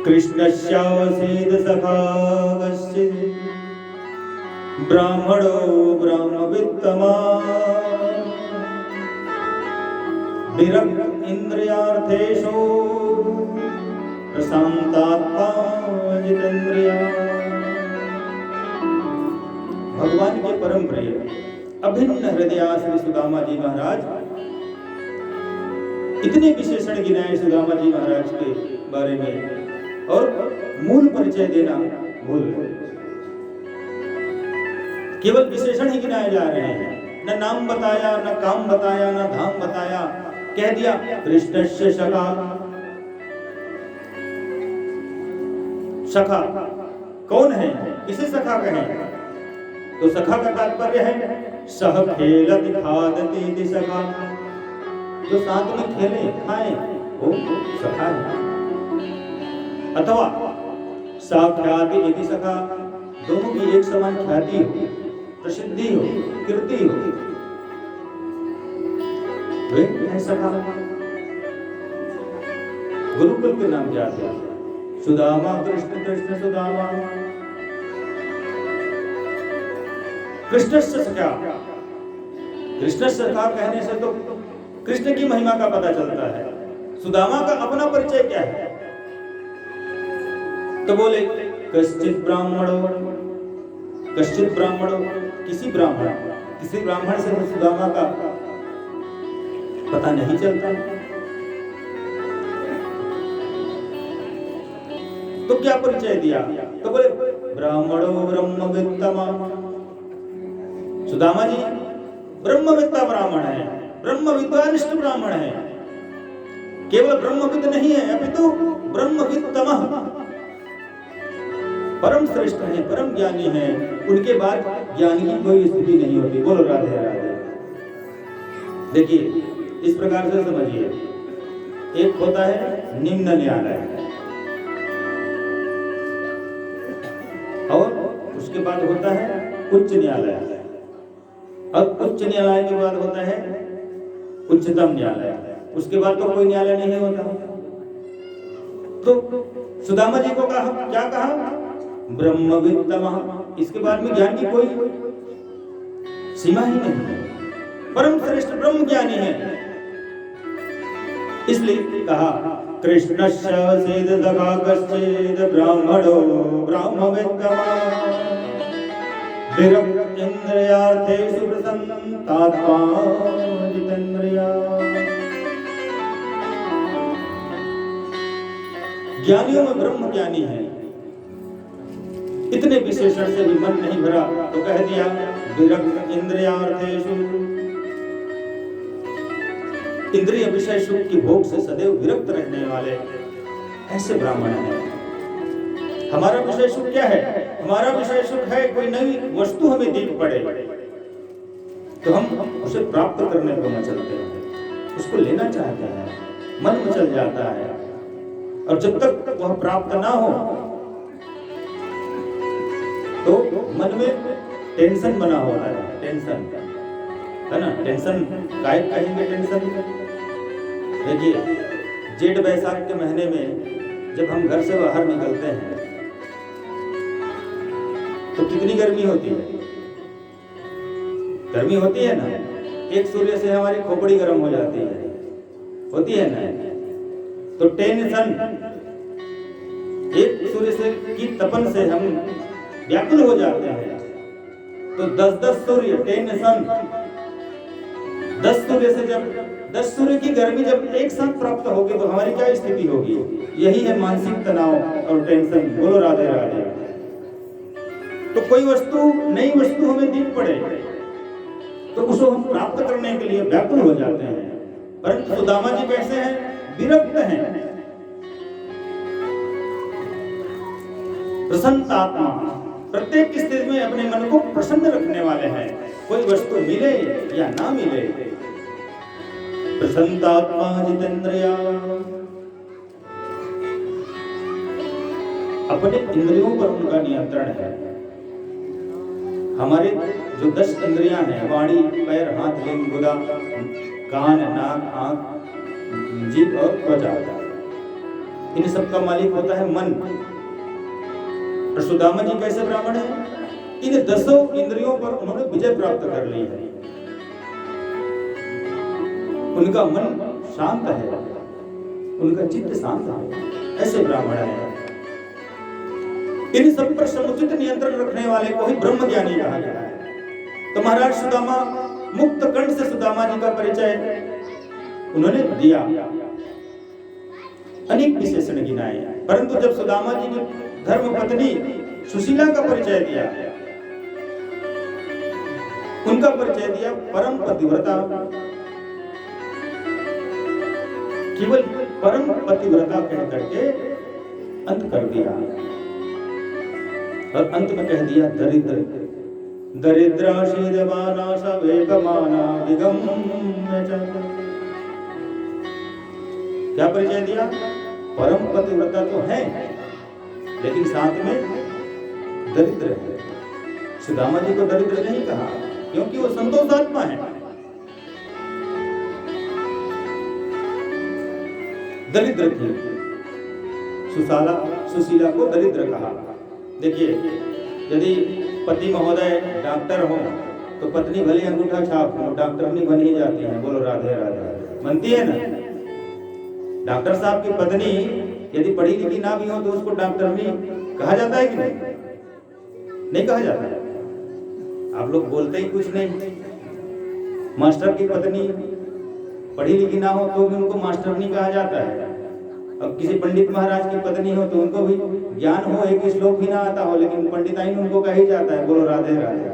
कृष्णस्यासीद सखा कश्चित् ब्राह्मणो ब्रह्मवित्तमा विरक्त इंद्रियार्थेषु प्रशांतात्मा जितेन्द्रिया। भगवान के परम प्रिय अभिन्न हृदया श्री सुदामा जी महाराज इतने विशेषण गिनाए सुदामा जी महाराज के बारे में, और मूल परिचय देना भूल गए। केवल विशेषण ही गिनाए जा रहे हैं, न नाम बताया, न काम बताया, न धाम बताया। कह दिया कृष्णस्य सखा। सखा कौन है, किसे सखा कहें? तो सखा का तात्पर्य है सह खेलति खादति सखा, जो साथ में खेले खाए वो सखा है। अथवा साख्याति यदि सखा, दोनों की एक समान ख्याति हो, प्रसिद्धि हो, कीर्ति हो, वे है सखा। गुरुकुल के नाम क्या थे? सुदामा कृष्ण, कृष्ण सुदामा। कृष्ण से सखा, कृष्ण से सखा कहने से तो कृष्ण की महिमा का पता चलता है। सुदामा का अपना परिचय क्या है? तो बोले कश्चित ब्राह्मणो, कश्चित ब्राह्मणो, किसी ब्राह्मण से सुदामा का पता नहीं चलता। तो क्या परिचय दिया? तो बोले ब्राह्मणो ब्रह्मवित्तमा। सुदामा जी ब्रह्मविद्ता ब्राह्मण है, ब्रह्मविद्वानिष्ठ ब्राह्मण है। केवल ब्रह्मविद नहीं है, अपितु ब्रह्मवित्तमः, परम श्रेष्ठ है, परम ज्ञानी है। उनके बाद ज्ञान की कोई स्थिति नहीं होती। बोलो राधे राधे। देखिए इस प्रकार से समझिए, एक होता है निम्न न्यायालय और उसके बाद होता है उच्च न्यायालय, अब उच्च न्यायालय के बाद होता है उच्चतम न्यायालय, उसके बाद तो कोई न्यायालय नहीं होता। तो सुदामा जी को कहा, क्या कहा? ब्रह्मवित्तमः। इसके बाद में ज्ञान की कोई सीमा ही नहीं है, परम श्रेष्ठ ब्रह्म ज्ञानी है। इसलिए कहा कृष्णस्य सीद सखा कश्चित् ब्राह्मणो ब्रह्मवित्तमा विरक्त इंद्रियार्थेषु प्रसन्नात्मा जितेन्द्रिया। ज्ञानियों में ब्रह्म ज्ञानी है, इतने विशेषण से भी मन नहीं भरा तो कह दिया विरक्त इंद्रियार्थेषु, इंद्रिय विषय सुख की भोग से सदैव विरक्त रहने वाले ऐसे ब्राह्मण हैं। हमारा विषय सुख क्या है? हमारा विषय सुख है कोई नई वस्तु हमें दिख पड़े तो हम उसे प्राप्त करने को मचलते हैं, उसको लेना चाहते हैं, मन मचल जाता है। और जब तक वह प्राप्त ना हो तो मन में टेंशन बना होता है। टेंशन है ना, टेंशन काय कहेंगे? टेंशन देखिए जेठ बैसाख के महीने में जब हम घर से बाहर निकलते हैं तो कितनी गर्मी होती है? गर्मी होती है ना, एक सूर्य से हमारी खोपड़ी गर्म हो जाती है, होती है ना। तो टेंशन, एक सूर्य से की तपन से हम व्याकुल हो जाते हैं। तो 10-10 सूर्य टेंशन, 10 सूर्य से जब 10 सूर्य की गर्मी जब एक साथ प्राप्त होगी तो हमारी क्या स्थिति होगी? यही है मानसिक तनाव और टेंशन। बोलो राधे राधे। तो कोई वस्तु, नई वस्तु हमें दिख पड़े तो उसको हम प्राप्त करने के लिए व्याकुल हो जाते हैं। परंतु सुदामा जी कैसे हैं? विरक्त हैं, प्रसन्नात्मा, प्रत्येक स्थिति में अपने मन को प्रसन्न रखने वाले हैं। कोई वस्तु मिले या ना मिले, प्रसन्नात्मा जितेन्द्रिया। अपने इंद्रियों पर उनका नियंत्रण है। हमारे जो 10 इंद्रियां हैं, वाणी, पैर, हाथ, लिंग, गुदा, कान, नाक, आंख, जीभ और त्वचा, इन सब का मालिक होता है मन। और सुदामा जी कैसे ब्राह्मण है? इन 10 इंद्रियों पर उन्होंने विजय प्राप्त कर ली है। उनका मन शांत है, उनका चित्त शांत है, ऐसे ब्राह्मण है। इन सब पर समुचित नियंत्रण रखने वाले को ही ब्रह्म ज्ञानी कहा गया है। तो महाराज सुदामा, मुक्त कंठ से सुदामा जी का परिचय उन्होंने दिया, अनेक विशेषण गिनाए। परंतु जब सुदामा जी की धर्म पत्नी सुशीला का परिचय दिया, उनका परिचय दिया परम पतिव्रता, केवल परम पतिव्रता कह करके अंत कर दिया। और अंत में कह दिया दरिद्र, दरिद्राशीदवाना सवेगमाना विगम्य च। क्या परिचय दिया? परम पतिव्रता तो है, लेकिन साथ में दरिद्र है। सुदामा जी को दरिद्र नहीं कहा, क्योंकि वो संतोषात्मा है। दरिद्र थी सुशीला को दरिद्र कहा। देखिए, यदि पति महोदय डॉक्टर हो तो पत्नी भले अंगूठा छाप हो, डॉक्टरनी बन ही जाती है। बोलो राधे राधे, बनती है ना। डॉक्टर साहब की पत्नी यदि पढ़ी लिखी ना भी हो तो उसको डॉक्टरनी कहा जाता है कि नहीं? नहीं कहा जाता। आप लोग बोलते ही कुछ नहीं। मास्टर की पत्नी पढ़ी लिखी ना हो तो भी उनको मास्टरनी कहा जाता है। अब किसी पंडित महाराज की पत्नी हो तो उनको भी ज्ञान हो, एक श्लोक भी ना आता हो, लेकिन पंडिताइन उनको कहा ही जाता है। बोलो राधे राधे।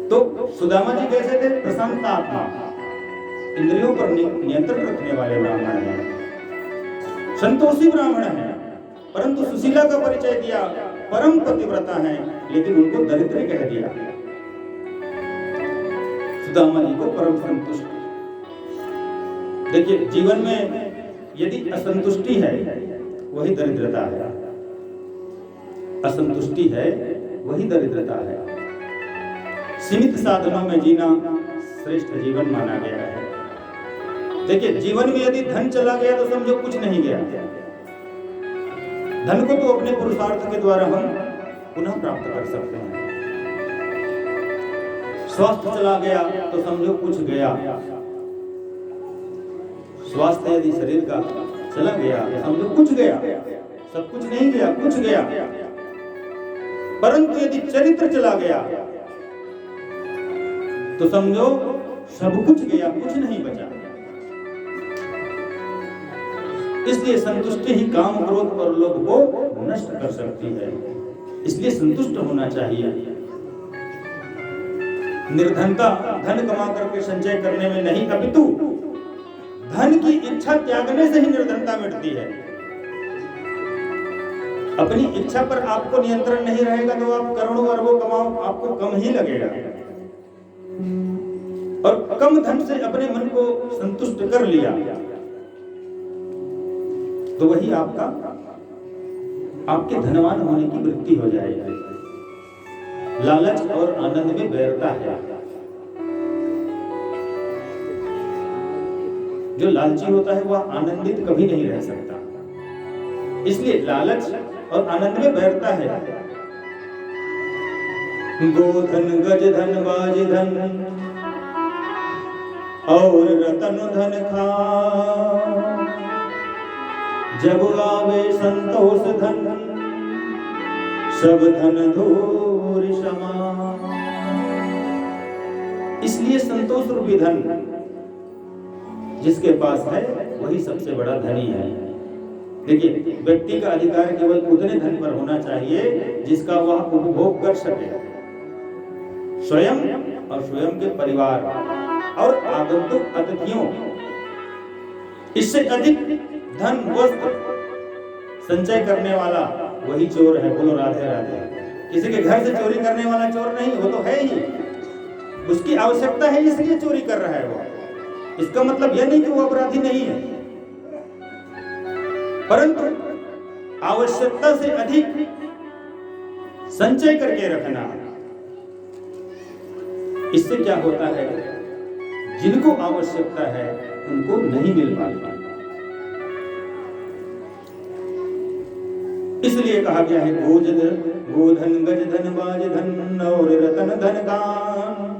तो सुदामा जी कैसे थे? प्रशांत आत्मा, इंद्रियों पर नियंत्रण रखने वाले ब्राह्मण हैं, संतोषी ब्राह्मण हैं। परंतु सुशीला का परिचय दिया, परम पतिव्रता है, लेकिन उनको दरिद्र कह दिया। सुदामा जी को परम संतुष्ट। देखिए, जीवन में यदि असंतुष्टि है वही दरिद्रता है। असंतुष्टि है वही दरिद्रता है। सीमित साधनों में जीना श्रेष्ठ जीवन माना गया है। देखिए, जीवन में यदि धन चला गया तो समझो कुछ नहीं गया। धन को तो अपने पुरुषार्थ के द्वारा हम पुनः प्राप्त कर सकते हैं। स्वास्थ्य चला गया तो समझो कुछ गया। स्वास्थ्य यदि शरीर का चला गया तो समझो कुछ गया। सब कुछ नहीं गया, कुछ गया। परंतु यदि चरित्र चला गया तो समझो सब कुछ गया, कुछ नहीं बचा। इसलिए संतुष्टि ही काम, क्रोध और लोभ को नष्ट कर सकती है। इसलिए संतुष्ट होना चाहिए। निर्धनता धन कमा करके संचय करने में नहीं, अपितु धन की इच्छा त्यागने से ही निर्धनता मिटती है। अपनी इच्छा पर आपको नियंत्रण नहीं रहेगा तो आप करोड़ों अरबों कमाओ, आपको कम ही लगेगा। और कम धन से अपने मन को संतुष्ट कर लिया तो वही आपके धनवान होने की वृत्ति हो जाएगी। लालच और आनंद में वैरता है। जो लालची होता है वह आनंदित कभी नहीं रह सकता। इसलिए लालच और आनंद में वैरता है। गोधन, गज धन, बाज धन और रतन धन खा, जब आवे संतोष धन, सब धन धूर समा। इसलिए संतोष रूपी धन जिसके पास है वही सबसे बड़ा धनी है। देखिए, व्यक्ति का अधिकार केवल उतने धन पर होना चाहिए जिसका वह उपभोग कर सके। स्वयं और स्वयं के परिवार और आगंतुक अतिथियों, इससे अधिक धन वस्त्र संचय करने वाला वही चोर है। बोलो राधे राधे। किसी के घर से चोरी करने वाला चोर नहीं, वो तो है ही। उसकी आवश्यकता है इसलिए चोरी कर रहा है वो। इसका मतलब यह नहीं कि वो अपराधी नहीं है, परंतु आवश्यकता से अधिक संचय करके रखना। इससे क्या होता है? जिनको आवश्यकता है उनको नहीं मिल पाता। इसलिए कहा गया है गोधन गज धन बाज धन और रतन धन कान,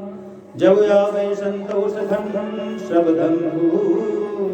जब आवे संतोष धन सब धन